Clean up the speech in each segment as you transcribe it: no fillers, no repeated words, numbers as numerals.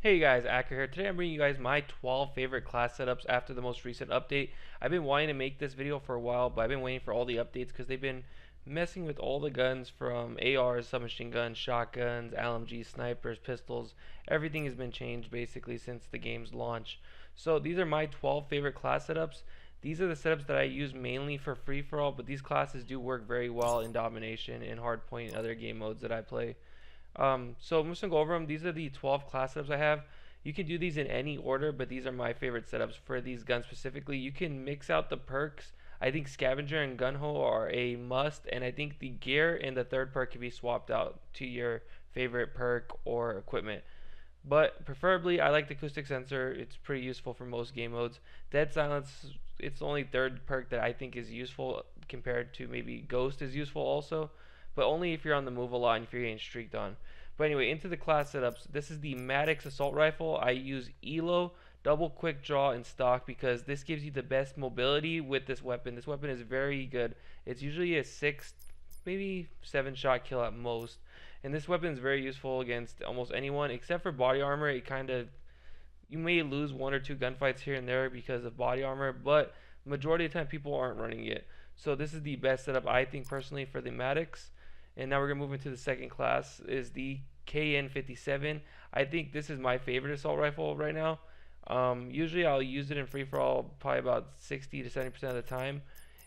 Hey guys, Acker here. Today I'm bringing you guys my 12 favorite class setups after the most recent update. I've been wanting to make this video for a while, but I've been waiting for all the updates because they've been messing with all the guns from ARs, submachine guns, shotguns, LMGs, snipers, pistols. Everything has been changed basically since the game's launch. So these are my 12 favorite class setups. These are the setups that I use mainly for free-for-all, but these classes do work very well in domination and hardpoint and other game modes that I play. So I'm just gonna go over them. These are the 12 class setups I have. You can do these in any order, but these are my favorite setups for these guns specifically. You can mix out the perks. I think Scavenger and Gung-Ho are a must, and I think the gear and the third perk can be swapped out to your favorite perk or equipment. But preferably, I like the acoustic sensor. It's pretty useful for most game modes. Dead silence, it's the only third perk that I think is useful compared to maybe Ghost is useful also, but only if you're on the move a lot and if you're getting streaked on. But anyway, into the class setups. This is the Maddox assault rifle. I use ELO, double quick draw, and stock because this gives you the best mobility with this weapon. This weapon is very good. It's usually a 6, maybe 7 shot kill at most. And this weapon is very useful against almost anyone except for body armor. It kind of, you may lose 1 or 2 gunfights here and there because of body armor, but majority of the time people aren't running it. So this is the best setup I think personally for the Maddox. And now we're going to move into the second class, is the KN57. I think this is my favorite assault rifle right now. Usually I'll use it in free-for-all probably about 60 to 70% of the time.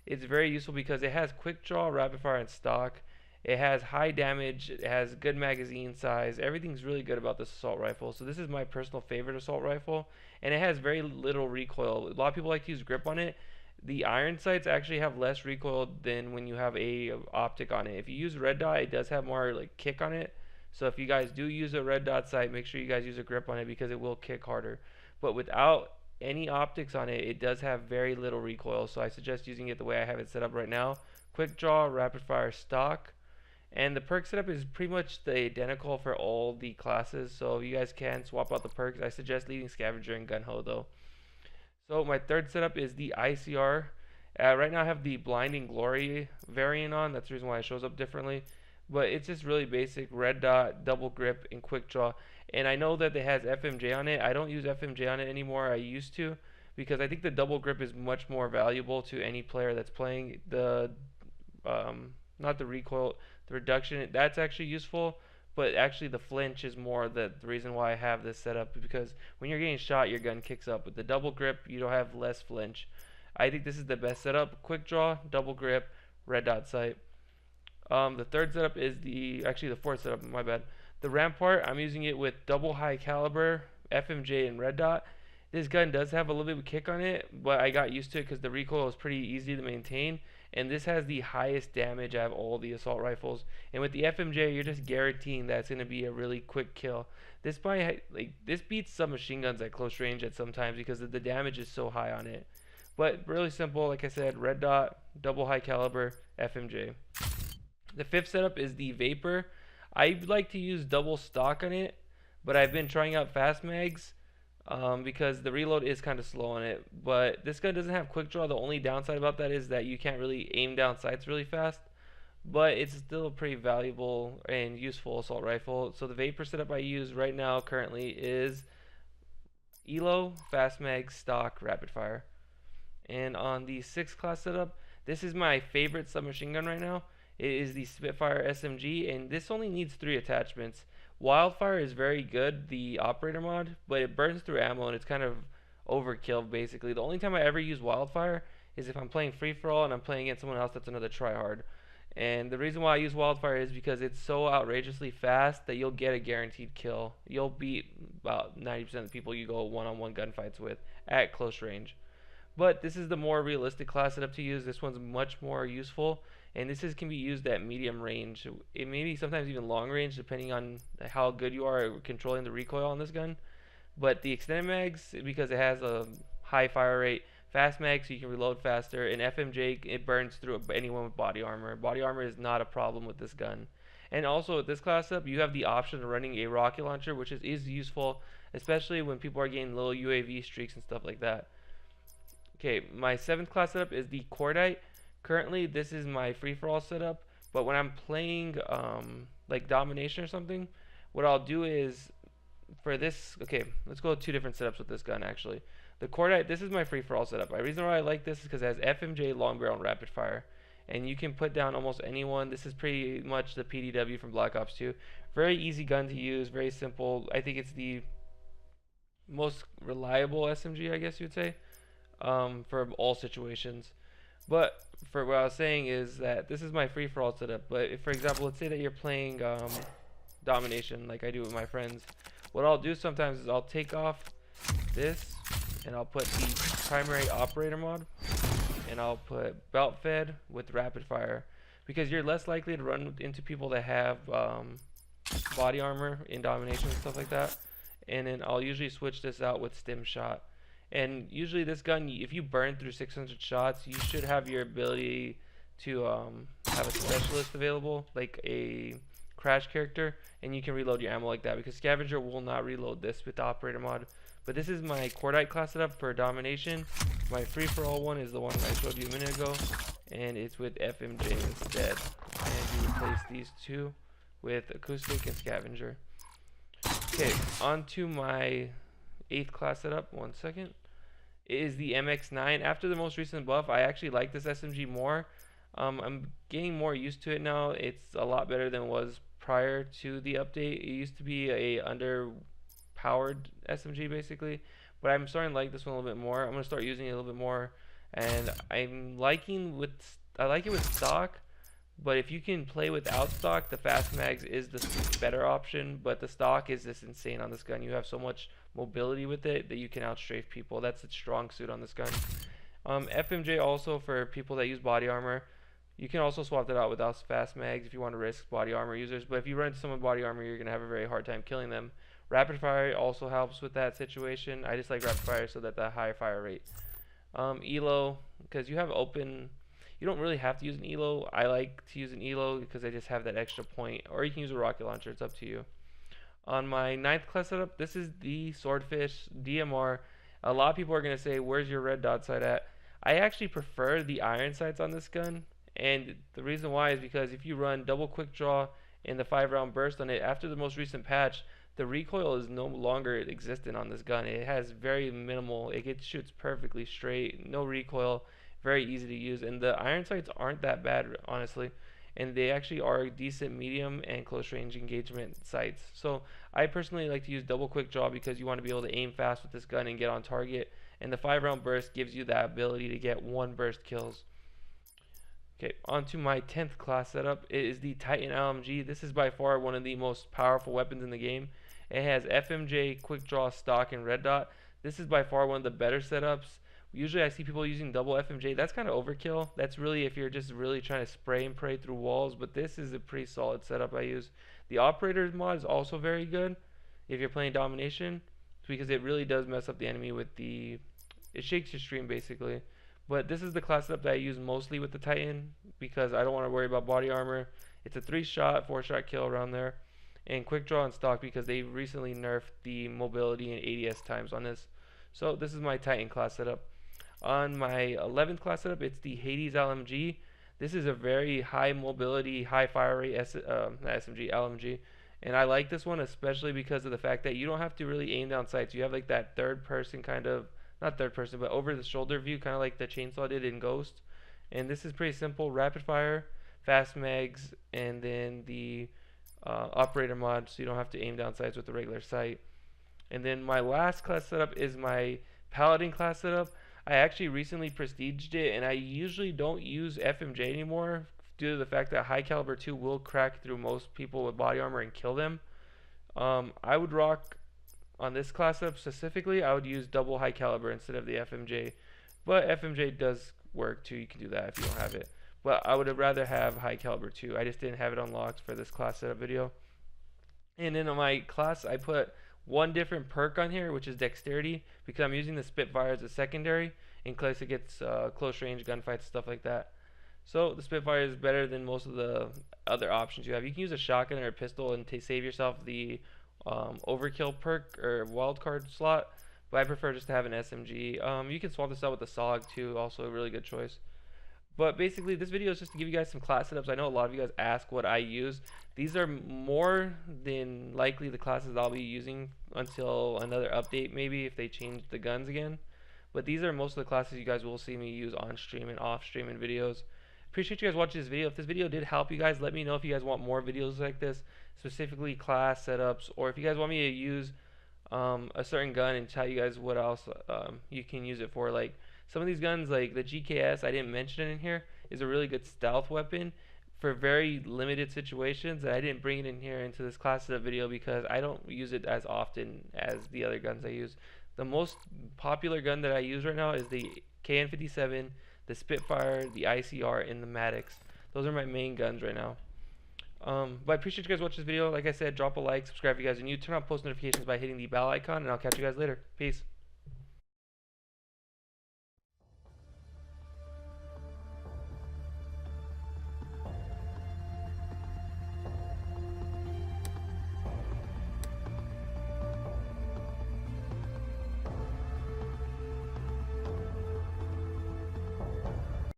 It's very useful because it has quick draw, rapid fire, and stock. It has high damage, it has good magazine size. Everything's really good about this assault rifle. So this is my personal favorite assault rifle, and it has very little recoil. A lot of people like to use grip on it. The iron sights actually have less recoil than when you have a optic on it. If you use red dot, it does have more like kick on it. So if you guys do use a red dot sight, make sure you guys use a grip on it because it will kick harder. But without any optics on it, it does have very little recoil. So I suggest using it the way I have it set up right now. Quick draw, rapid fire, stock. And the perk setup is pretty much the identical for all the classes. So if you guys can swap out the perks, I suggest leaving Scavenger and Gung-Ho though. So my third setup is the ICR. Right now I have the Blinding Glory variant on. That's the reason why it shows up differently. But it's just really basic red dot, double grip, and quick draw. And I know that it has FMJ on it. I don't use FMJ on it anymore. I used to because I think the double grip is much more valuable to any player that's playing. The not the recoil, the reduction, that's actually useful. But actually the flinch is more the reason why I have this set up, because when you're getting shot your gun kicks up. With the double grip you don't have less flinch. I think this is the best setup. Quick draw, double grip, red dot sight. The third setup is the fourth setup, my bad. The Rampart, I'm using it with double high caliber, FMJ, and red dot. This gun does have a little bit of kick on it, but I got used to it because the recoil is pretty easy to maintain. And this has the highest damage out of all the assault rifles. And with the FMJ, you're just guaranteeing that it's going to be a really quick kill. This this beats some machine guns at close range at sometimes because the damage is so high on it. But really simple, like I said, red dot, double high caliber, FMJ. The fifth setup is the Vapor. I like to use double stock on it, but I've been trying out fast mags. Because the reload is kind of slow on it. But this gun doesn't have quick draw. The only downside about that is that you can't really aim down sights really fast. But it's still a pretty valuable and useful assault rifle. So the Vapor setup I use right now currently is ELO, fast mag, stock, rapid fire. And on the 6th class setup, this is my favorite submachine gun right now. It is the Spitfire Smg, and this only needs 3 attachments. Wildfire is very good, the operator mod, but it burns through ammo and it's kind of overkill basically. The only time I ever use Wildfire is if I'm playing free-for-all and I'm playing against someone else that's another tryhard. And the reason why I use Wildfire is because it's so outrageously fast that you'll get a guaranteed kill. You'll beat about 90% of the people you go one-on-one gunfights with at close range. But this is the more realistic class setup to use. This one's much more useful, and this can be used at medium range. It may be sometimes even long range depending on how good you are at controlling the recoil on this gun. But the extended mags, because it has a high fire rate, fast mag so you can reload faster, and FMJ, it burns through anyone with body armor. Body armor is not a problem with this gun. And also with this class setup, you have the option of running a rocket launcher, which is useful, especially when people are getting little UAV streaks and stuff like that. Okay, my 7th class setup is the Cordite. Currently, this is my free-for-all setup, but when I'm playing like domination or something, what I'll do is for this, okay, let's go 2 different setups with this gun actually. The Cordite, this is my free-for-all setup. The reason why I like this is because it has FMJ, long barrel, and rapid fire. And you can put down almost anyone. This is pretty much the PDW from Black Ops 2. Very easy gun to use, very simple. I think it's the most reliable SMG, I guess you would say, for all situations. But for what I was saying is that this is my free-for-all setup. But if, for example, let's say that you're playing domination like I do with my friends. What I'll do sometimes is I'll take off this and I'll put the primary operator mod and I'll put belt fed with rapid fire, because you're less likely to run into people that have body armor in domination and stuff like that. And then I'll usually switch this out with stim shot. And usually this gun, if you burn through 600 shots, you should have your ability to have a specialist available, like a crash character, and you can reload your ammo like that, because scavenger will not reload this with the operator mod. But this is my Cordite class setup for domination. My free-for-all one is the one I showed you a minute ago, and it's with FMJ instead. And you replace these two with acoustic and scavenger. Okay, on to my 8th class setup. One second. It is the MX9. After the most recent buff, I actually like this SMG more. I'm getting more used to it now. It's a lot better than it was prior to the update. It used to be a underpowered SMG basically, but I'm starting to like this one a little bit more. I'm gonna start using it a little bit more, and I like it with stock. But if you can play without stock, the fast mags is the better option. But the stock is just insane on this gun. You have so much mobility with it that you can outstrafe people. That's its strong suit on this gun. FMJ also for people that use body armor. You can also swap that out without fast mags if you want to risk body armor users. But if you run into someone with body armor, you're going to have a very hard time killing them. Rapid fire also helps with that situation. I just like rapid fire so that the high fire rate. ELO, because you have open, you don't really have to use an ELO. I like to use an ELO because I just have that extra point. Or you can use a rocket launcher. It's up to you. On my 9th class setup, this is the Swordfish Dmr. A lot of people are going to say, where's your red dot sight at? I actually prefer the iron sights on this gun. And the reason why is because if you run double quick draw in the 5-round burst on it, after the most recent patch, the recoil is no longer existent on this gun. It has very minimal, it shoots perfectly straight, no recoil, very easy to use. And the iron sights aren't that bad, honestly. And they actually are decent medium and close range engagement sights. So I personally like to use double quick draw because you want to be able to aim fast with this gun and get on target. And the 5-round burst gives you that ability to get 1 burst kills. Okay, on to my 10th class setup. It is the Titan LMG. This is by far one of the most powerful weapons in the game. It has FMJ, quick draw, stock, and red dot. This is by far one of the better setups. Usually I see people using double FMJ. That's kind of overkill. That's really if you're just really trying to spray and pray through walls, but this is a pretty solid setup I use. The operator's mod is also very good if you're playing domination, because it really does mess up the enemy with it shakes your stream basically. But this is the class setup that I use mostly with the Titan because I don't want to worry about body armor. It's a 3-shot, 4-shot kill around there. And quick draw and stock because they recently nerfed the mobility and ADS times on this. So this is my Titan class setup. On my 11th class setup, it's the Hades LMG. This is a very high mobility, high fire rate LMG. And I like this one especially because of the fact that you don't have to really aim down sights. You have like that third person kind of, not third person, but over the shoulder view, kind of like the chainsaw did in Ghost. And this is pretty simple: rapid fire, fast mags, and then the operator mod, so you don't have to aim down sights with the regular sight. And then my last class setup is my Paladin class setup. I actually recently prestiged it, and I usually don't use FMJ anymore due to the fact that high caliber 2 will crack through most people with body armor and kill them. I would rock on this class setup specifically. I would use double high caliber instead of the FMJ, but FMJ does work too. You can do that if you don't have it, but I would rather have high caliber 2. I just didn't have it unlocked for this class setup video. And then on my class, I put one different perk on here, which is dexterity, because I'm using the Spitfire as a secondary in case it gets close range gunfights, stuff like that. So the Spitfire is better than most of the other options you have. You can use a shotgun or a pistol and save yourself the overkill perk or wildcard slot, but I prefer just to have an SMG. You can swap this out with the SOG too, also a really good choice. But basically, this video is just to give you guys some class setups. I know a lot of you guys ask what I use. These are more than likely the classes I'll be using until another update, maybe if they change the guns again. But these are most of the classes you guys will see me use on stream and off stream in videos. Appreciate you guys watching this video. If this video did help you guys, let me know if you guys want more videos like this, specifically class setups, or if you guys want me to use a certain gun and tell you guys what else you can use it for. Like some of these guns, like the GKS, I didn't mention it in here, is a really good stealth weapon for very limited situations, and I didn't bring it in here into this class setup video because I don't use it as often as the other guns I use. The most popular gun that I use right now is the KN57, the Spitfire, the ICR, and the Maddox. Those are my main guns right now. But I appreciate you guys watching this video. Like I said, drop a like, subscribe if you guys are new, turn on post notifications by hitting the bell icon, and I'll catch you guys later. Peace.